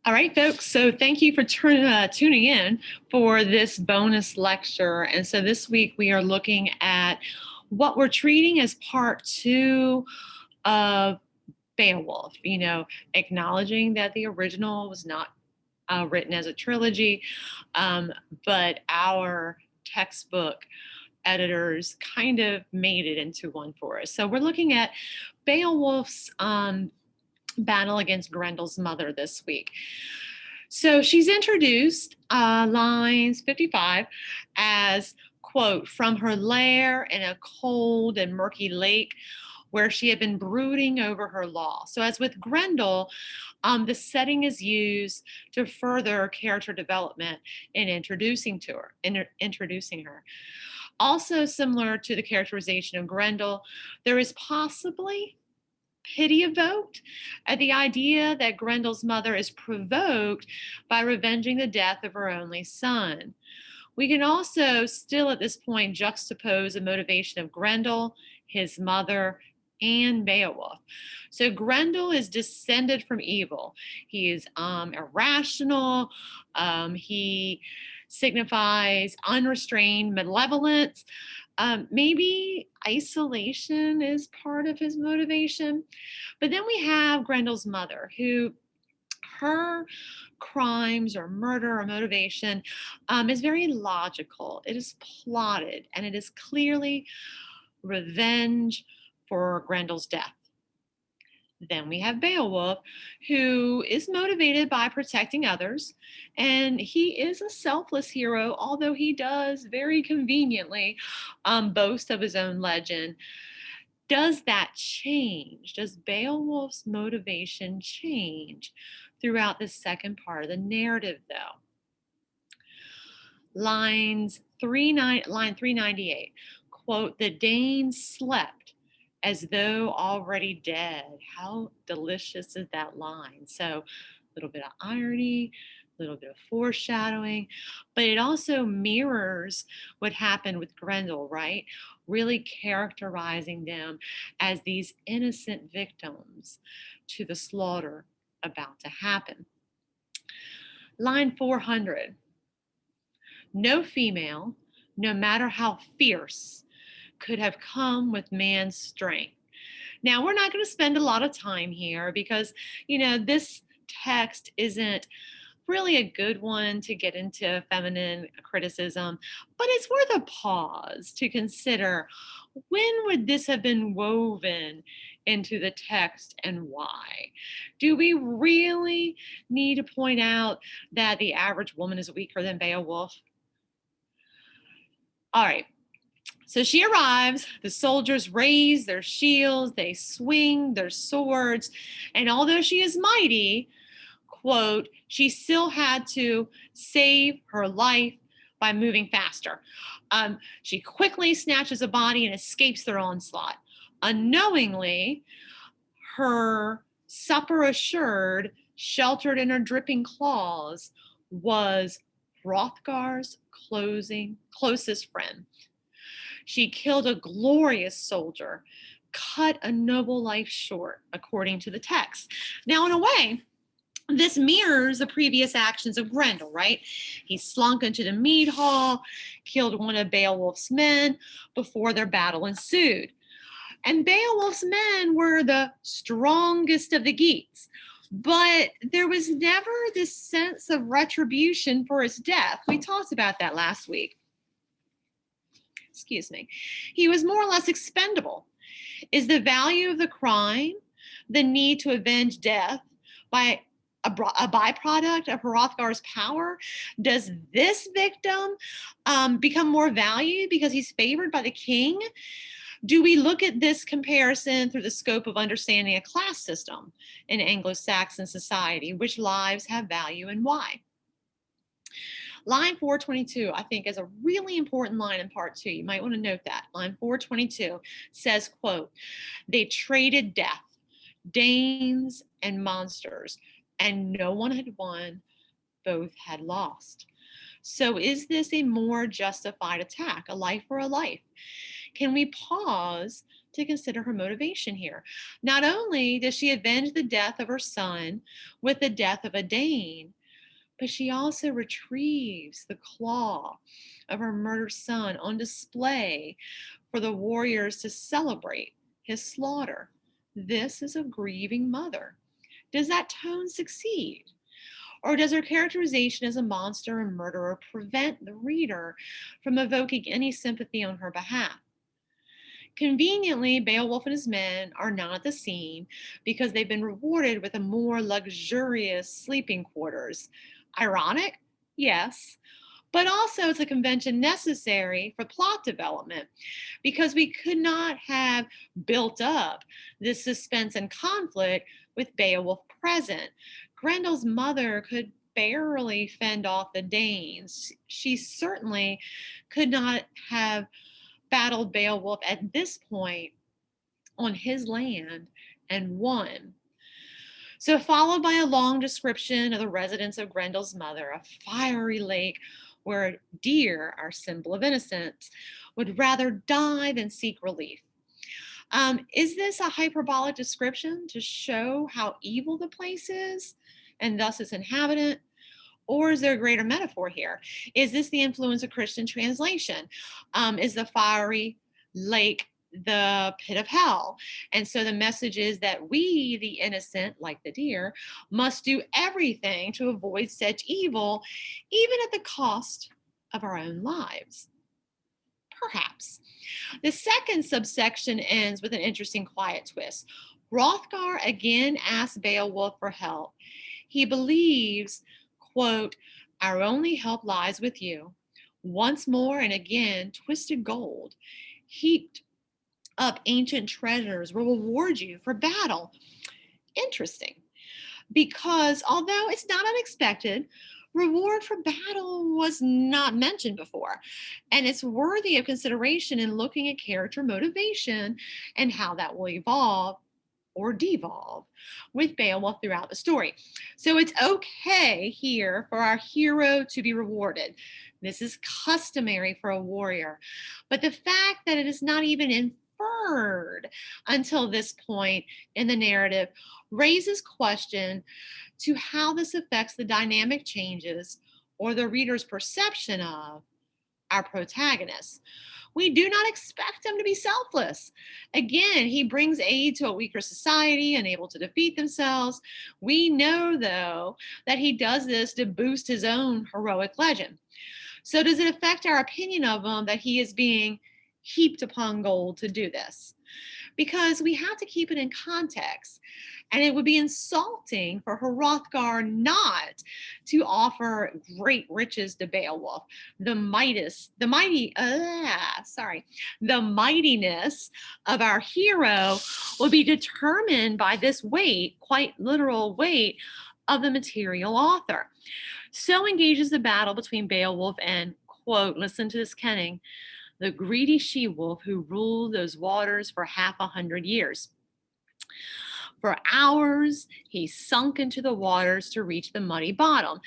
All right, folks. So thank you for tuning in for this bonus lecture. And so this week we are looking at what we're treating as part two of Beowulf, acknowledging that the original was not written as a trilogy, but our textbook editors kind of made it into one for us. So we're looking at Beowulf's battle against Grendel's mother this week. So she's introduced lines 55 as, quote, from her lair in a cold and murky lake where she had been brooding over her loss. So as with Grendel, the setting is used to further character development in introducing her. Also similar to the characterization of Grendel, there is possibly pity evoked at the idea that Grendel's mother is provoked by revenging the death of her only son. We can also still at this point juxtapose the motivation of Grendel, his mother, and Beowulf. So Grendel is descended from evil. He is irrational. He signifies unrestrained malevolence. Maybe isolation is part of his motivation. But then we have Grendel's mother, who her crimes or murder or motivation is very logical. It is plotted, and it is clearly revenge for Grendel's death. Then we have Beowulf, who is motivated by protecting others, and he is a selfless hero, although he does very conveniently boast of his own legend. Does that change? Does Beowulf's motivation change throughout the second part of the narrative, though? Line 398, quote, the Danes slept as though already dead. How delicious is that line? So a little bit of irony, a little bit of foreshadowing, but it also mirrors what happened with Grendel, right? Really characterizing them as these innocent victims to the slaughter about to happen. Line 400, no female, no matter how fierce, could have come with man's strength. Now, we're not going to spend a lot of time here because, this text isn't really a good one to get into feminine criticism, but it's worth a pause to consider when would this have been woven into the text and why? Do we really need to point out that the average woman is weaker than Beowulf? All right. So she arrives, the soldiers raise their shields, they swing their swords, and although she is mighty, quote, she still had to save her life by moving faster. She quickly snatches a body and escapes their onslaught. Unknowingly, her supper assured, sheltered in her dripping claws, was Hrothgar's closest friend. She killed a glorious soldier, cut a noble life short, according to the text. Now, in a way, this mirrors the previous actions of Grendel, right? He slunk into the mead hall, killed one of Beowulf's men before their battle ensued. And Beowulf's men were the strongest of the Geats, but there was never this sense of retribution for his death. We talked about that last week. He was more or less expendable. Is the value of the crime the need to avenge death by a byproduct of Hrothgar's power? Does this victim become more valued because he's favored by the king? Do we look at this comparison through the scope of understanding a class system in Anglo-Saxon society? Which lives have value and why? Line 422, I think, is a really important line in part two. You might want to note that. Line 422 says, quote, they traded death, Danes and monsters, and no one had won, both had lost. So is this a more justified attack, a life for a life? Can we pause to consider her motivation here. Not only does she avenge the death of her son with the death of a Dane, but she also retrieves the claw of her murdered son on display for the warriors to celebrate his slaughter. This is a grieving mother. Does that tone succeed? Or does her characterization as a monster and murderer prevent the reader from evoking any sympathy on her behalf? Conveniently, Beowulf and his men are not at the scene because they've been rewarded with a more luxurious sleeping quarters. Ironic? Yes. But also, it's a convention necessary for plot development because we could not have built up this suspense and conflict with Beowulf present. Grendel's mother could barely fend off the Danes. She certainly could not have battled Beowulf at this point on his land and won. So, followed by a long description of the residence of Grendel's mother, a fiery lake where deer, our symbol of innocence, would rather die than seek relief. Is this a hyperbolic description to show how evil the place is and thus its inhabitant? Or is there a greater metaphor here? Is this the influence of Christian translation? Is the fiery lake the pit of hell? And so the message is that we, the innocent, like the deer, must do everything to avoid such evil, even at the cost of our own lives. Perhaps. The second subsection ends with an interesting quiet twist. Hrothgar again asks Beowulf for help. He believes, quote, "Our only help lies with you." Once more and again, twisted gold, heaped up ancient treasures will reward you for battle. Interesting, because although it's not unexpected, reward for battle was not mentioned before. And it's worthy of consideration in looking at character motivation and how that will evolve or devolve with Beowulf throughout the story. So it's okay here for our hero to be rewarded. This is customary for a warrior. But the fact that it is not even inferred until this point in the narrative raises question to how this affects the dynamic changes or the reader's perception of our protagonist. We do not expect him to be selfless. Again, he brings aid to a weaker society, unable to defeat themselves. We know, though, that he does this to boost his own heroic legend. So, does it affect our opinion of him that he is being heaped upon gold to do this? Because we have to keep it in context. And it would be insulting for Hrothgar not to offer great riches to Beowulf. The mightiness of our hero will be determined by this weight, quite literal weight, of the material author. So engages the battle between Beowulf and, quote, listen to this kenning, the greedy she-wolf who ruled those waters for 500 years. For hours, he sunk into the waters to reach the muddy bottom.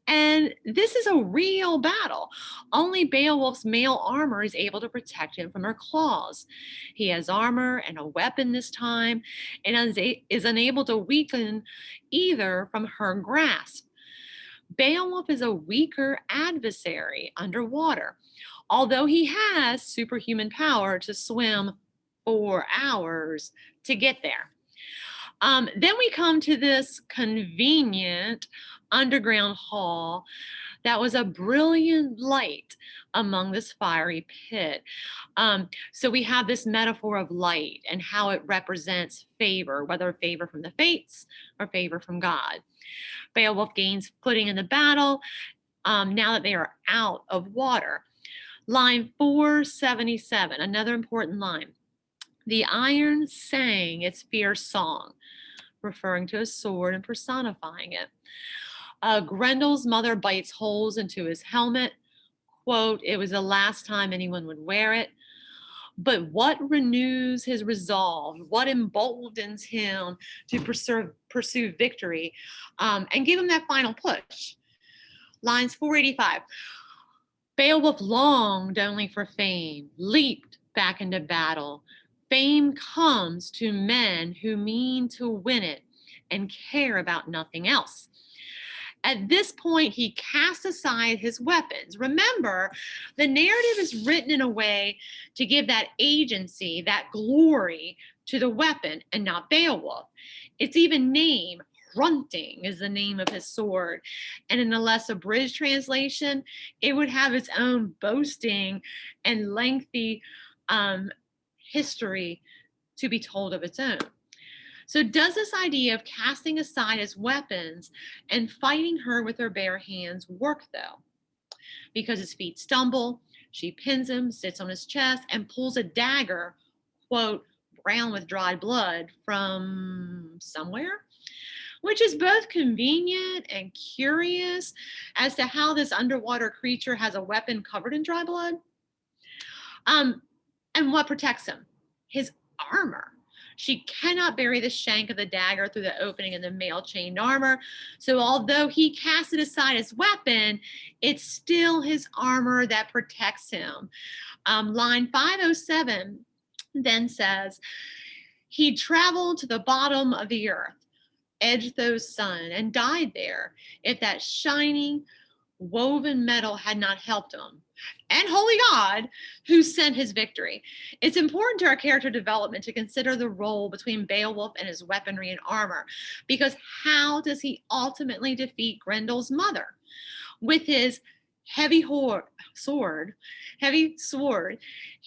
And this is a real battle. Only Beowulf's male armor is able to protect him from her claws. He has armor and a weapon this time and is unable to weaken either from her grasp. Beowulf is a weaker adversary underwater, although he has superhuman power to swim 4 hours to get there. Then we come to this convenient underground hall that was a brilliant light among this fiery pit. So we have this metaphor of light and how it represents favor, whether favor from the fates or favor from God. Beowulf gains footing in the battle now that they are out of water. Line 477, another important line. The iron sang its fierce song, referring to his sword and personifying it. Grendel's mother bites holes into his helmet. Quote, it was the last time anyone would wear it. But what renews his resolve? What emboldens him to pursue victory and give him that final push? Lines 485. Beowulf longed only for fame, leaped back into battle, Fame comes to men who mean to win it and care about nothing else. At this point, he casts aside his weapons. Remember, the narrative is written in a way to give that agency, that glory to the weapon and not Beowulf. It's even named Hrunting is the name of his sword. And in a less abridged translation, it would have its own boasting and lengthy history to be told of its own. So does this idea of casting aside his weapons and fighting her with her bare hands work, though? Because his feet stumble, she pins him, sits on his chest, and pulls a dagger, quote, brown with dried blood, from somewhere, which is both convenient and curious as to how this underwater creature has a weapon covered in dry blood. And what protects him? His armor. She cannot bury the shank of the dagger through the opening in the mail chained armor. So although he casted aside his weapon, it's still his armor that protects him. Line 507 then says, he traveled to the bottom of the earth, Edgethow's son, and died there. If that shining, woven metal had not helped him. And holy God, who sent his victory. It's important to our character development to consider the role between Beowulf and his weaponry and armor, because how does he ultimately defeat Grendel's mother? With his heavy sword,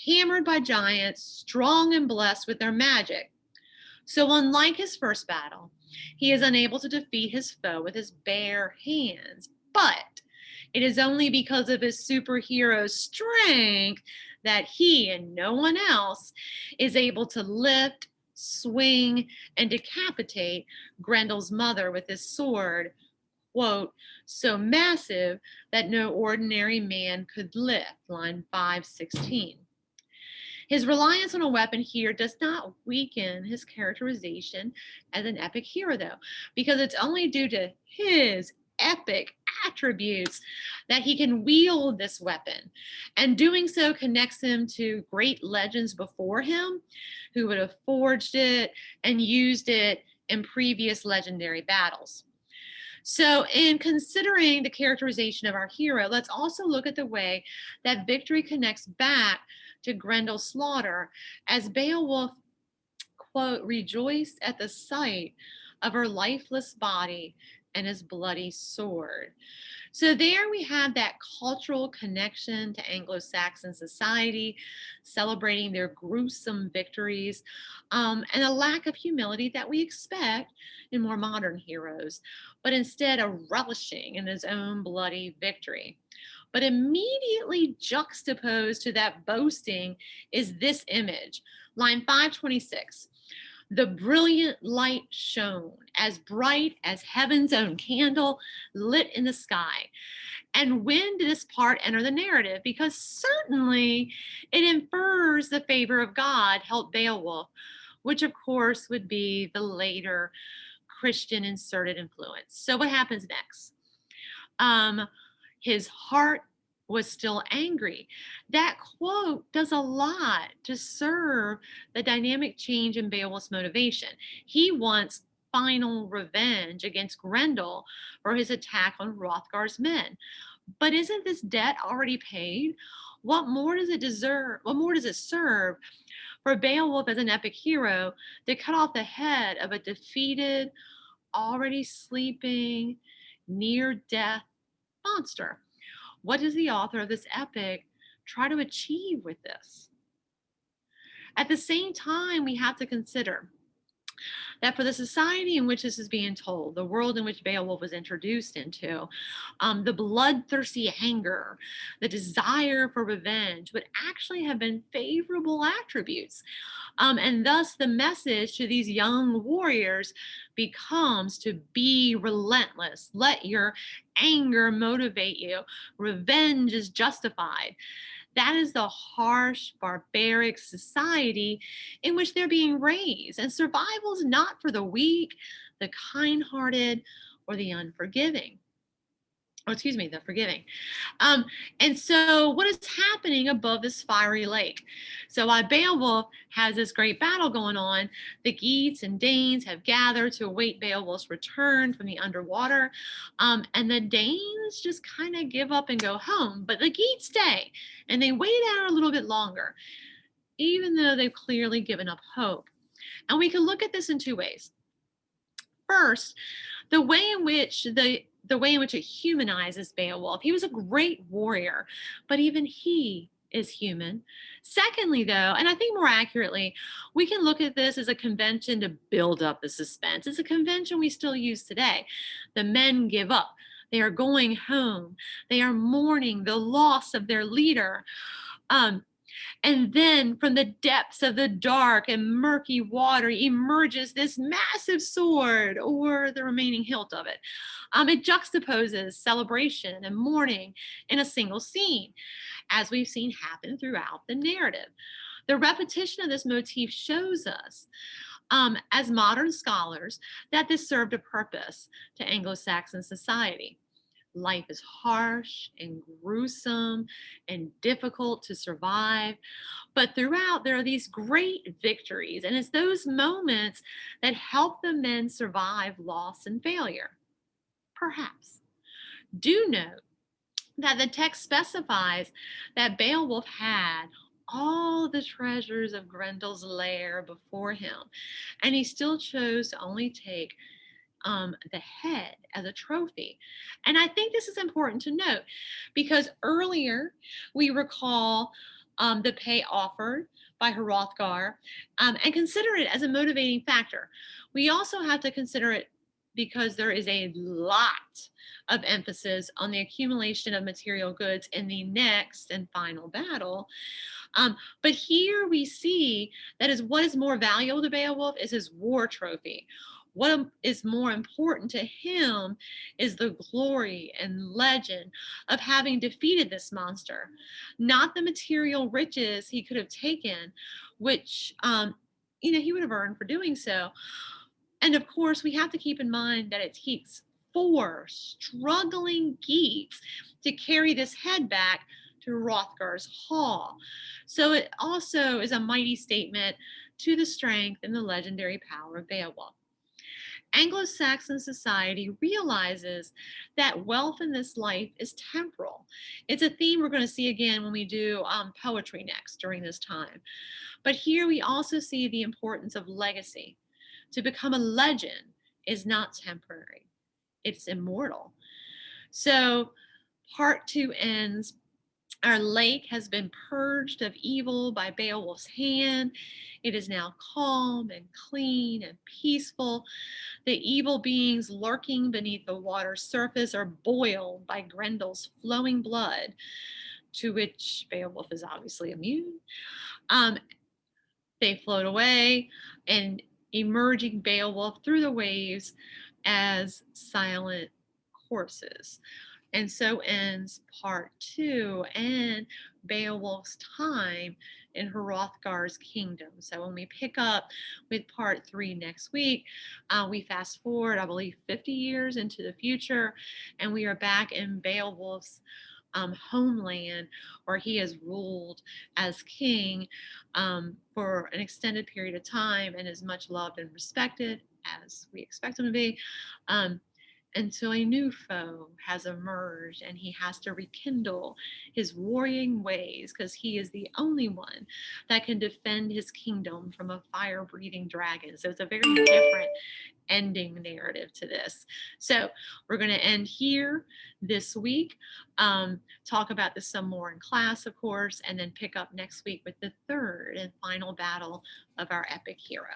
hammered by giants, strong and blessed with their magic. So unlike his first battle, he is unable to defeat his foe with his bare hands, but it is only because of his superhero strength that he and no one else is able to lift, swing, and decapitate Grendel's mother with his sword, quote, so massive that no ordinary man could lift, line 516. His reliance on a weapon here does not weaken his characterization as an epic hero, though, because it's only due to his epic attributes that he can wield this weapon. And doing so connects him to great legends before him who would have forged it and used it in previous legendary battles. So in considering the characterization of our hero, let's also look at the way that victory connects back to Grendel's slaughter, as Beowulf, quote, rejoiced at the sight of her lifeless body and his bloody sword. So there we have that cultural connection to Anglo-Saxon society, celebrating their gruesome victories, and a lack of humility that we expect in more modern heroes, but instead a relishing in his own bloody victory. But immediately juxtaposed to that boasting is this image, line 526. The brilliant light shone, as bright as heaven's own candle lit in the sky. And when did this part enter the narrative? Because certainly it infers the favor of God helped Beowulf, which of course would be the later Christian inserted influence. So what happens next? His heart was still angry. That quote does a lot to serve the dynamic change in Beowulf's motivation. He wants final revenge against Grendel for his attack on Hrothgar's men. But isn't this debt already paid? What more does it deserve? What more does it serve for Beowulf as an epic hero to cut off the head of a defeated, already sleeping, near death monster? What does the author of this epic try to achieve with this? At the same time, we have to consider that for the society in which this is being told, the world in which Beowulf was introduced into, the bloodthirsty anger, the desire for revenge would actually have been favorable attributes. And thus the message to these young warriors becomes to be relentless. Let your anger motivate you. Revenge is justified. That is the harsh, barbaric society in which they're being raised. And survival is not for the weak, the kind-hearted, or the unforgiving. or excuse me, the forgiving. Um, and so, what is happening above this fiery lake? So, while Beowulf has this great battle going on, the Geats and Danes have gathered to await Beowulf's return from the underwater. And the Danes just kind of give up and go home, but the Geats stay and they wait out a little bit longer, even though they've clearly given up hope. And we can look at this in two ways. First, the way in which the way in which it humanizes Beowulf. He was a great warrior, but even he is human. Secondly, though, and I think more accurately, we can look at this as a convention to build up the suspense. It's a convention we still use today. The men give up. They are going home. They are mourning the loss of their leader. Um, and then from the depths of the dark and murky water emerges this massive sword, or the remaining hilt of it. It juxtaposes celebration and mourning in a single scene, as we've seen happen throughout the narrative. The repetition of this motif shows us, as modern scholars, that this served a purpose to Anglo Saxon society. Life is harsh and gruesome and difficult to survive. But throughout, there are these great victories. And it's those moments that help the men survive loss and failure. Perhaps. Do note that the text specifies that Beowulf had all the treasures of Grendel's lair before him, and he still chose to only take the head as a trophy. And I think this is important to note because earlier we recall the pay offered by Hrothgar and consider it as a motivating factor. We also have to consider it because there is a lot of emphasis on the accumulation of material goods in the next and final battle. But here we see that is what is more valuable to Beowulf is his war trophy. What is more important to him is the glory and legend of having defeated this monster, not the material riches he could have taken, which he would have earned for doing so. And of course, we have to keep in mind that it takes four struggling Geats to carry this head back to Hrothgar's hall. So it also is a mighty statement to the strength and the legendary power of Beowulf. Anglo-Saxon society realizes that wealth in this life is temporal. It's a theme we're going to see again when we do poetry next during this time. But here we also see the importance of legacy. To become a legend is not temporary, it's immortal. So part two ends. Our lake has been purged of evil by Beowulf's hand. It is now calm and clean and peaceful. The evil beings lurking beneath the water's surface are boiled by Grendel's flowing blood, to which Beowulf is obviously immune. They float away, and emerging Beowulf through the waves as silent corpses. And so ends part two and Beowulf's time in Hrothgar's kingdom. So when we pick up with part three next week, we fast forward, I believe, 50 years into the future, and we are back in Beowulf's homeland where he has ruled as king for an extended period of time and is much loved and respected as we expect him to be. Until a new foe has emerged and he has to rekindle his warring ways because he is the only one that can defend his kingdom from a fire breathing dragon. So it's a very different ending narrative to this. So we're going to end here this week, talk about this some more in class, of course, and then pick up next week with the third and final battle of our epic hero.